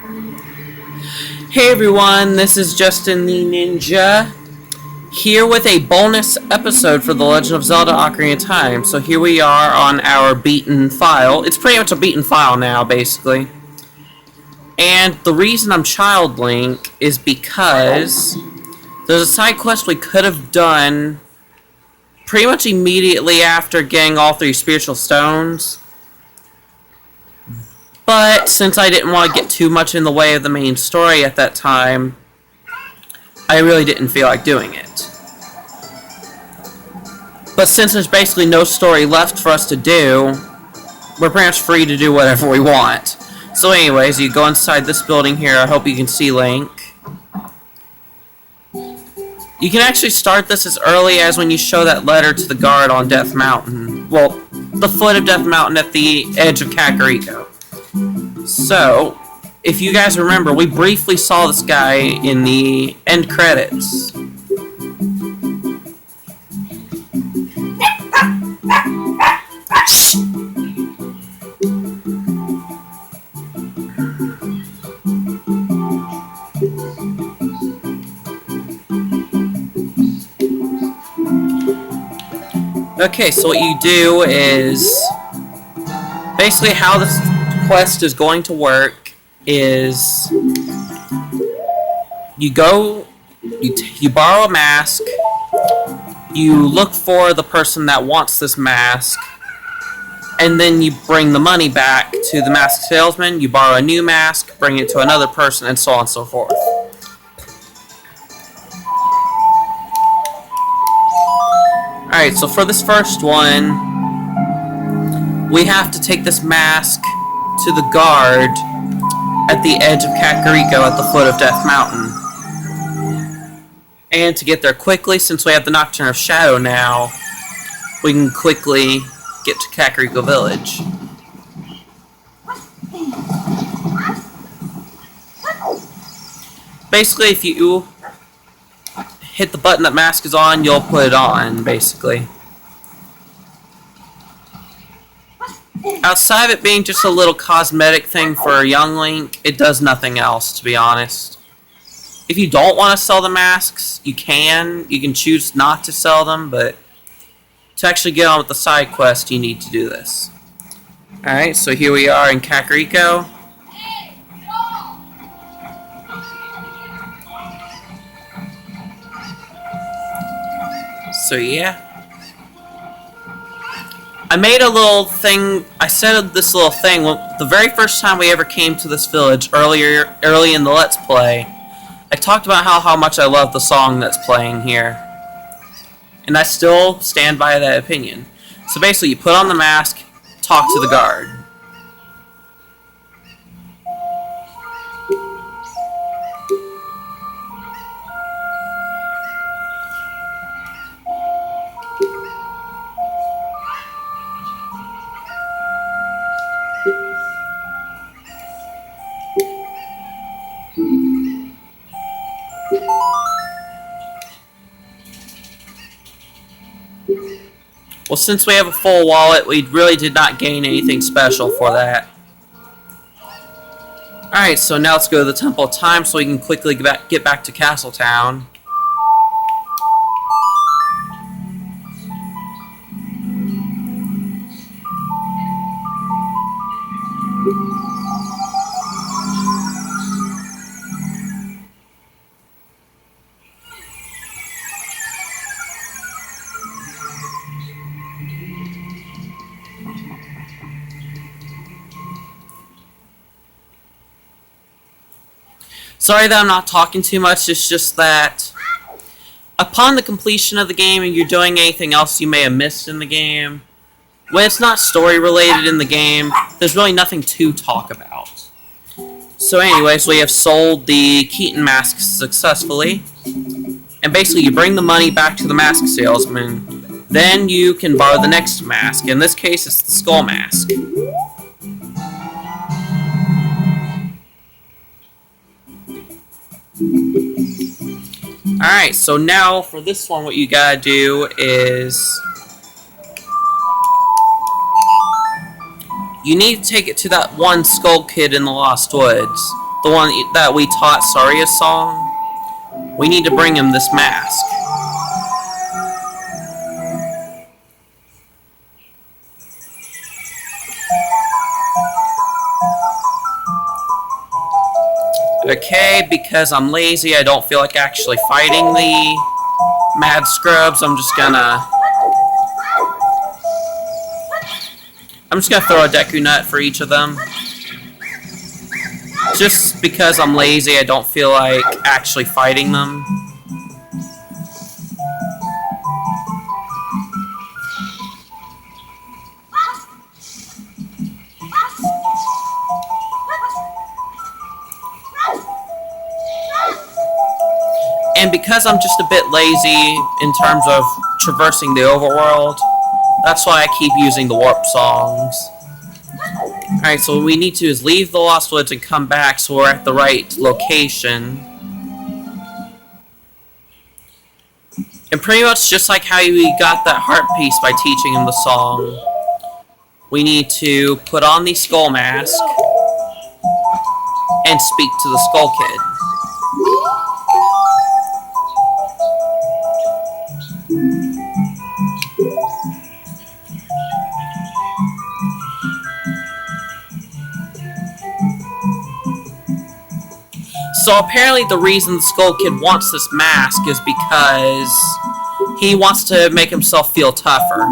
Hey everyone, this is Justin the Ninja, here with a bonus episode for The Legend of Zelda Ocarina of Time. So here we are on our beaten file. It's pretty much a beaten file now, basically. And the reason I'm Child Link is because there's a side quest we could have done pretty much immediately after getting all 3 spiritual stones. But since I didn't want to get too much in the way of the main story at that time, I really didn't feel like doing it. But since there's basically no story left for us to do, we're pretty much free to do whatever we want. So anyways, you go inside this building here. I hope you can see Link. You can actually start this as early as when you show that letter to the guard on Death Mountain. Well, the foot of Death Mountain at the edge of Kakariko. So, if you guys remember, we briefly saw this guy in the end credits. Okay, so what you do is basically how this quest is going to work is you borrow a mask, you look for the person that wants this mask, and then you bring the money back to the mask salesman, you borrow a new mask, bring it to another person, and so on and so forth. Alright, so for this first one, we have to take this mask to the guard at the edge of Kakariko at the foot of Death Mountain. And to get there quickly, since we have the Nocturne of Shadow now, we can quickly get to Kakariko Village. Basically, if you hit the button that mask is on, you'll put it on, basically. Outside of it being just a little cosmetic thing for young Link, it does nothing else, to be honest. If you don't want to sell the masks, you can. You can choose not to sell them, but to actually get on with the side quest, you need to do this. Alright, so here we are in Kakariko. So yeah. I made a little thing, I said this little thing, the very first time we ever came to this village, early in the Let's Play, I talked about how much I love the song that's playing here. And I still stand by that opinion. So basically, you put on the mask, talk to the guard. Well, since we have a full wallet, we really did not gain anything special for that. Alright, so now let's go to the Temple of Time so we can quickly get back to Castle Town. Sorry that I'm not talking too much, it's just that upon the completion of the game and you're doing anything else you may have missed in the game, when it's not story related in the game, there's really nothing to talk about. So anyways, we have sold the Keaton mask successfully, and basically you bring the money back to the mask salesman, then you can borrow the next mask. In this case, it's the skull mask. Alright, so now for this one, what you gotta do is you need to take it to that one skull kid in the Lost Woods. the one that we taught Saria's song, we need to bring him this mask. Okay, because I'm lazy, I don't feel like actually fighting the Mad Scrubs. I'm just gonna throw a Deku Nut for each of them. Just because I'm lazy, I don't feel like actually fighting them. And because I'm just a bit lazy in terms of traversing the overworld, that's why I keep using the warp songs. Alright, so what we need to do is leave the Lost Woods and come back so we're at the right location. And pretty much just like how we got that heart piece by teaching him the song, we need to put on the skull mask and speak to the Skull Kid. So apparently the reason the Skull Kid wants this mask is because he wants to make himself feel tougher.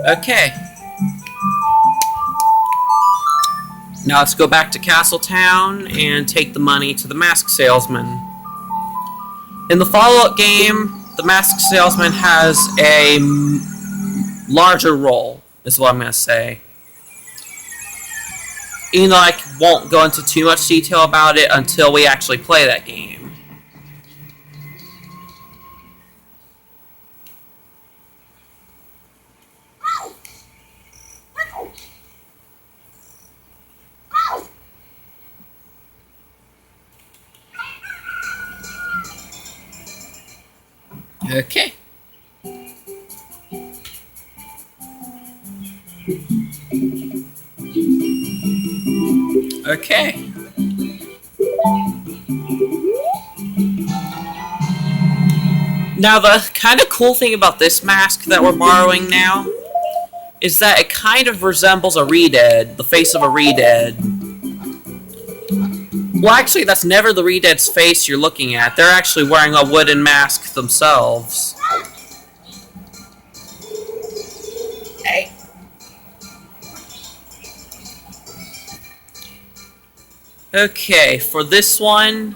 Okay. Now let's go back to Castle Town and take the money to the mask salesman. In the follow-up game, the mask salesman has a larger role, is what I'm going to say. Even though I won't go into too much detail about it until we actually play that game. Okay. Okay. Now the kind of cool thing about this mask that we're borrowing now is that it kind of resembles a Redead, the face of a Redead. Well, actually, that's never the Redead's face you're looking at. They're actually wearing a wooden mask themselves. Hey. Okay, for this one,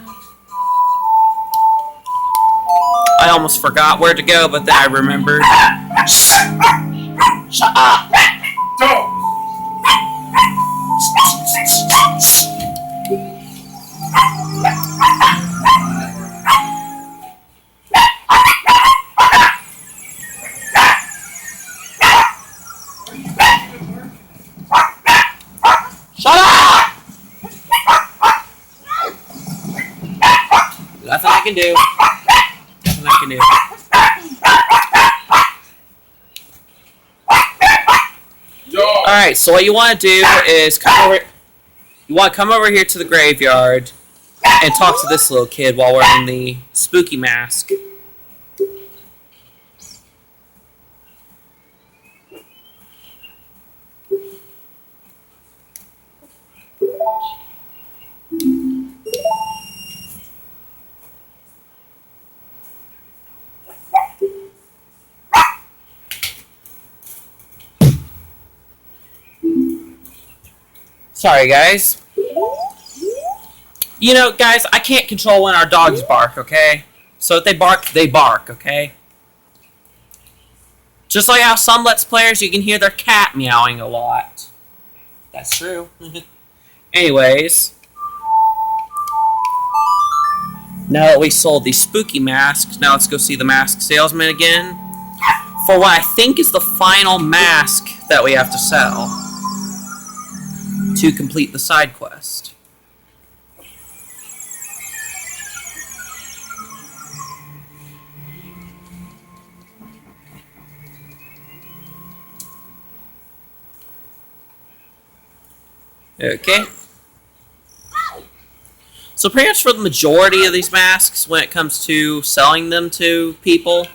I almost forgot where to go, but then I remembered. Shut up! Don't! Shut up! Nothing I can do. Nothing I can do. Alright, so what you want to do is come over here to the graveyard and talk to this little kid while wearing the spooky mask. Sorry, guys. You know, guys, I can't control when our dogs bark, okay? So if they bark, okay? Just like how some Let's Players, you can hear their cat meowing a lot. That's true. Anyways. Now that we sold the spooky masks, now let's go see the mask salesman again. For what I think is the final mask that we have to sell to complete the side quest. Okay. So pretty much for the majority of these masks, when it comes to selling them to people,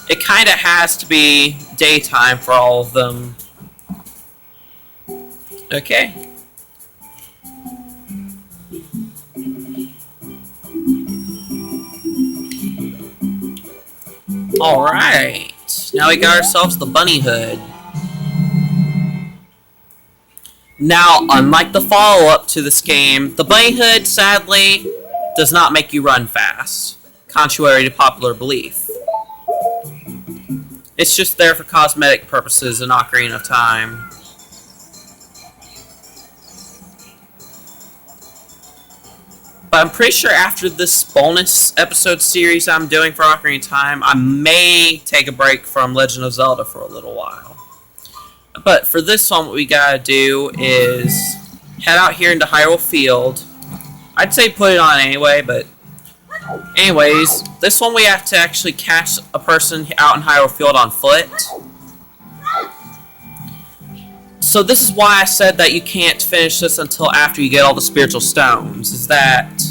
it kind of has to be daytime for all of them. Okay. Alright. Now we got ourselves the bunny hood. Now, unlike the follow-up to this game, the bunny hood, sadly, does not make you run fast, contrary to popular belief. It's just there for cosmetic purposes in Ocarina of Time. But I'm pretty sure after this bonus episode series I'm doing for Ocarina of Time, I may take a break from Legend of Zelda for a little while. But for this one, what we gotta do is head out here into Hyrule Field. I'd say put it on anyway, but anyways, this one we have to actually catch a person out in Hyrule Field on foot. So this is why I said that you can't finish this until after you get all the spiritual stones, is that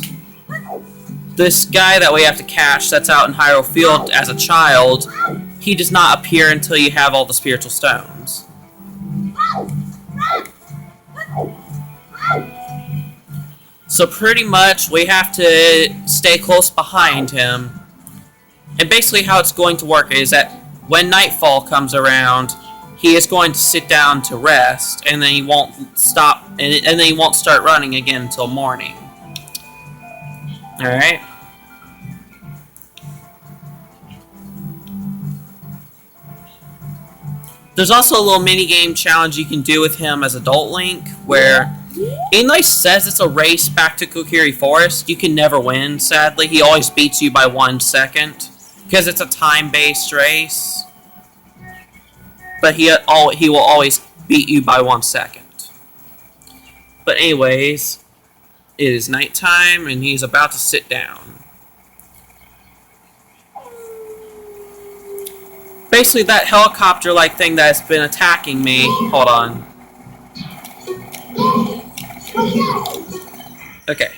this guy that we have to catch that's out in Hyrule Field as a child, he does not appear until you have all the spiritual stones. So pretty much we have to stay close behind him. And basically how it's going to work is that when nightfall comes around, he is going to sit down to rest, and then he won't stop, and then he won't start running again until morning. Alright? There's also a little mini-game challenge you can do with him as Adult Link, where even though he says it's a race back to Kokiri Forest, you can never win, sadly. He always beats you by 1 second, because it's a time-based race. But he will always beat you by 1 second. But anyways, it is nighttime, and he's about to sit down. Basically, that helicopter-like thing that has been attacking me... Hold on. Okay.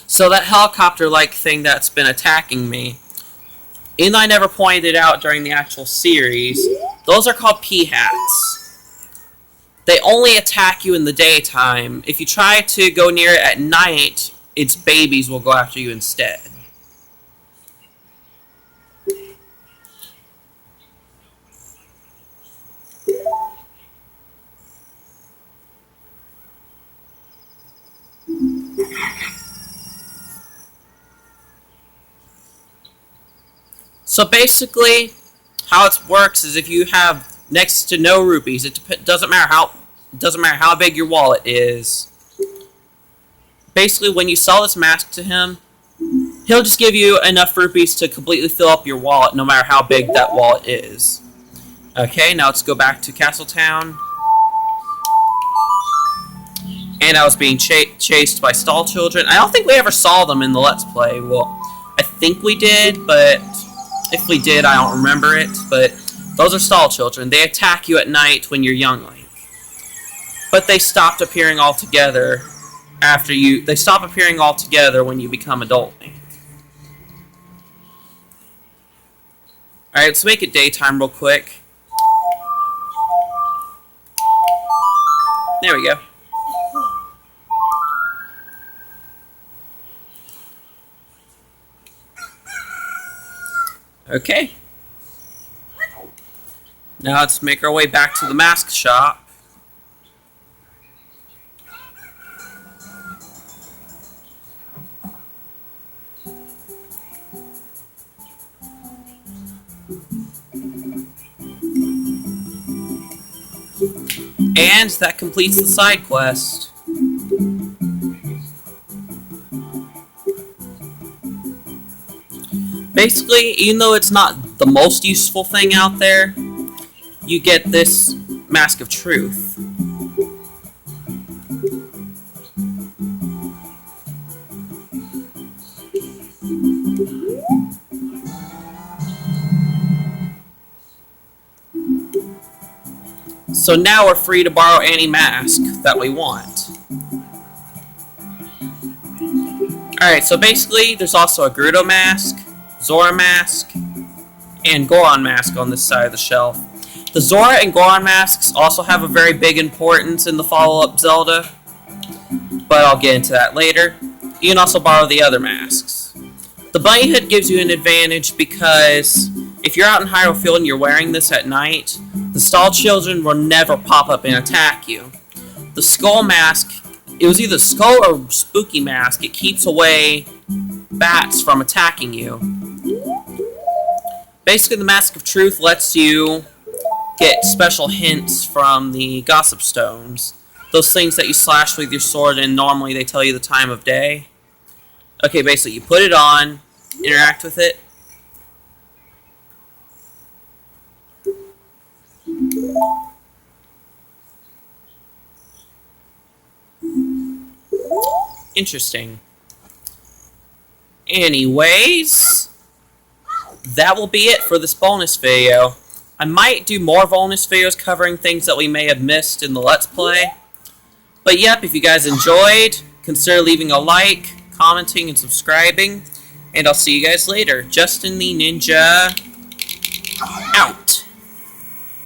So that helicopter-like thing that's been attacking me, even though I never pointed it out during the actual series, those are called P-hats. They only attack you in the daytime. If you try to go near it at night, its babies will go after you instead. So basically, how it works is if you have next to no rupees, it doesn't matter how big your wallet is. Basically, when you sell this mask to him, he'll just give you enough rupees to completely fill up your wallet, no matter how big that wallet is. Okay, now let's go back to Castle Town. And I was being chased by stall children. I don't think we ever saw them in the Let's Play. Well, I think we did, but if we did, I don't remember it. But those are stall children. They attack you at night when you're youngling. But they stopped appearing altogether after you... They stop appearing altogether when you become adult Link. Alright, let's make it daytime real quick. There we go. Okay. Now let's make our way back to the mask shop. And that completes the side quest. Basically, even though it's not the most useful thing out there, you get this Mask of Truth. So now we're free to borrow any mask that we want. Alright, so basically there's also a Gerudo mask, Zora mask, and Goron mask on this side of the shelf. The Zora and Goron masks also have a very big importance in the follow-up Zelda, but I'll get into that later. You can also borrow the other masks. The bunny hood gives you an advantage because if you're out in Hyrule Field and you're wearing this at night, the stall children will never pop up and attack you. The skull mask, it was either skull or spooky mask, it keeps away bats from attacking you. Basically, the Mask of Truth lets you get special hints from the Gossip Stones. Those things that you slash with your sword and normally they tell you the time of day. Okay, basically you put it on, interact with it. Interesting. Anyways, that will be it for this bonus video. I might do more bonus videos covering things that we may have missed in the Let's Play. But yep, if you guys enjoyed, consider leaving a like, commenting, and subscribing. And I'll see you guys later. Justin the Ninja, out.